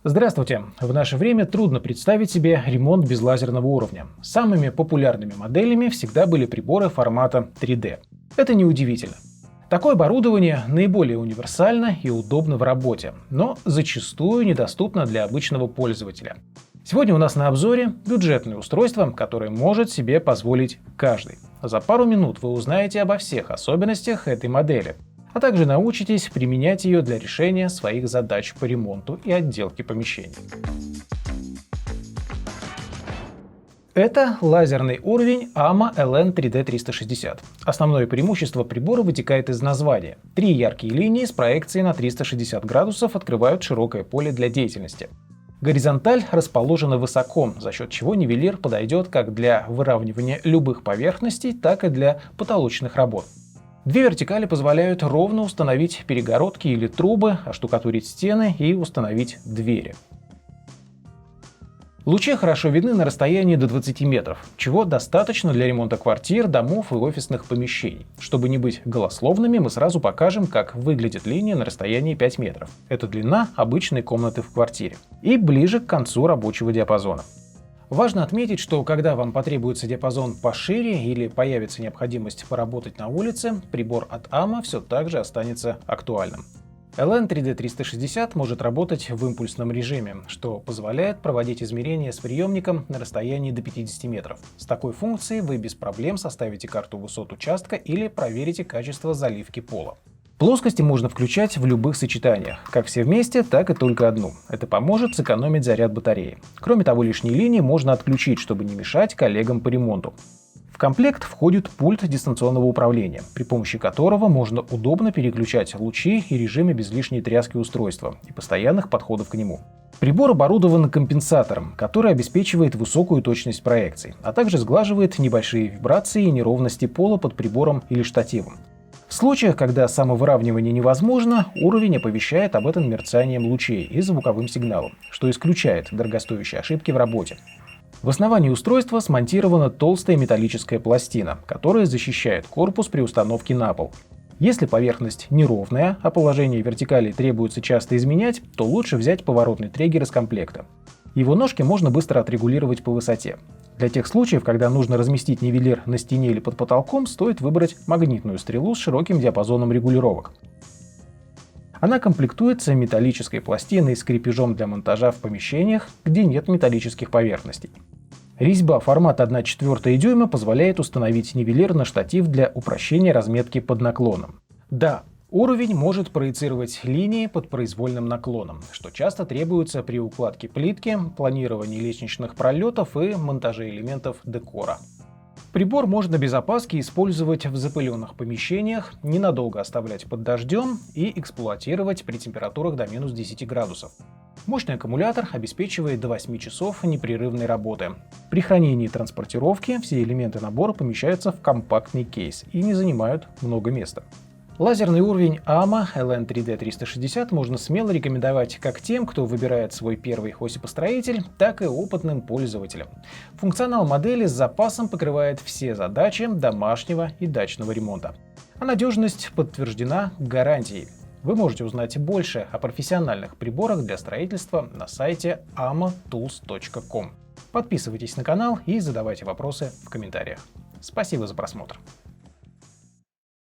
Здравствуйте! В наше время трудно представить себе ремонт без лазерного уровня. Самыми популярными моделями всегда были приборы формата 3D. Это неудивительно. Такое оборудование наиболее универсально и удобно в работе, но зачастую недоступно для обычного пользователя. Сегодня у нас на обзоре бюджетное устройство, которое может себе позволить каждый. За пару минут вы узнаете обо всех особенностях этой модели, а также научитесь применять ее для решения своих задач по ремонту и отделке помещений. Это лазерный уровень AMA LN3D360. Основное преимущество прибора вытекает из названия. Три яркие линии с проекцией на 360 градусов открывают широкое поле для деятельности. Горизонталь расположена высоко, за счет чего нивелир подойдет как для выравнивания любых поверхностей, так и для потолочных работ. Две вертикали позволяют ровно установить перегородки или трубы, оштукатурить стены и установить двери. Лучи хорошо видны на расстоянии до 20 метров, чего достаточно для ремонта квартир, домов и офисных помещений. Чтобы не быть голословными, мы сразу покажем, как выглядит линия на расстоянии 5 метров. Это длина обычной комнаты в квартире. И ближе к концу рабочего диапазона. Важно отметить, что когда вам потребуется диапазон пошире или появится необходимость поработать на улице, прибор от AMA все так же останется актуальным. LN3D360 может работать в импульсном режиме, что позволяет проводить измерения с приемником на расстоянии до 50 метров. С такой функцией вы без проблем составите карту высот участка или проверите качество заливки пола. Плоскости можно включать в любых сочетаниях, как все вместе, так и только одну. Это поможет сэкономить заряд батареи. Кроме того, лишние линии можно отключить, чтобы не мешать коллегам по ремонту. В комплект входит пульт дистанционного управления, при помощи которого можно удобно переключать лучи и режимы без лишней тряски устройства и постоянных подходов к нему. Прибор оборудован компенсатором, который обеспечивает высокую точность проекций, а также сглаживает небольшие вибрации и неровности пола под прибором или штативом. В случаях, когда самовыравнивание невозможно, уровень оповещает об этом мерцанием лучей и звуковым сигналом, что исключает дорогостоящие ошибки в работе. В основании устройства смонтирована толстая металлическая пластина, которая защищает корпус при установке на пол. Если поверхность неровная, а положение вертикалей требуется часто изменять, то лучше взять поворотный триггер из комплекта. Его ножки можно быстро отрегулировать по высоте. Для тех случаев, когда нужно разместить нивелир на стене или под потолком, стоит выбрать магнитную стрелу с широким диапазоном регулировок. Она комплектуется металлической пластиной с крепежом для монтажа в помещениях, где нет металлических поверхностей. Резьба формата 1/4 дюйма позволяет установить нивелир на штатив для упрощения разметки под наклоном. Да, уровень может проецировать линии под произвольным наклоном, что часто требуется при укладке плитки, планировании лестничных пролетов и монтаже элементов декора. Прибор можно без опаски использовать в запыленных помещениях, ненадолго оставлять под дождем и эксплуатировать при температурах до минус 10 градусов. Мощный аккумулятор обеспечивает до 8 часов непрерывной работы. При хранении и транспортировке все элементы набора помещаются в компактный кейс и не занимают много места. Лазерный уровень AMA LN3D360 можно смело рекомендовать как тем, кто выбирает свой первый осипостроитель, так и опытным пользователям. Функционал модели с запасом покрывает все задачи домашнего и дачного ремонта. А надежность подтверждена гарантией. Вы можете узнать больше о профессиональных приборах для строительства на сайте amatools.com. Подписывайтесь на канал и задавайте вопросы в комментариях. Спасибо за просмотр.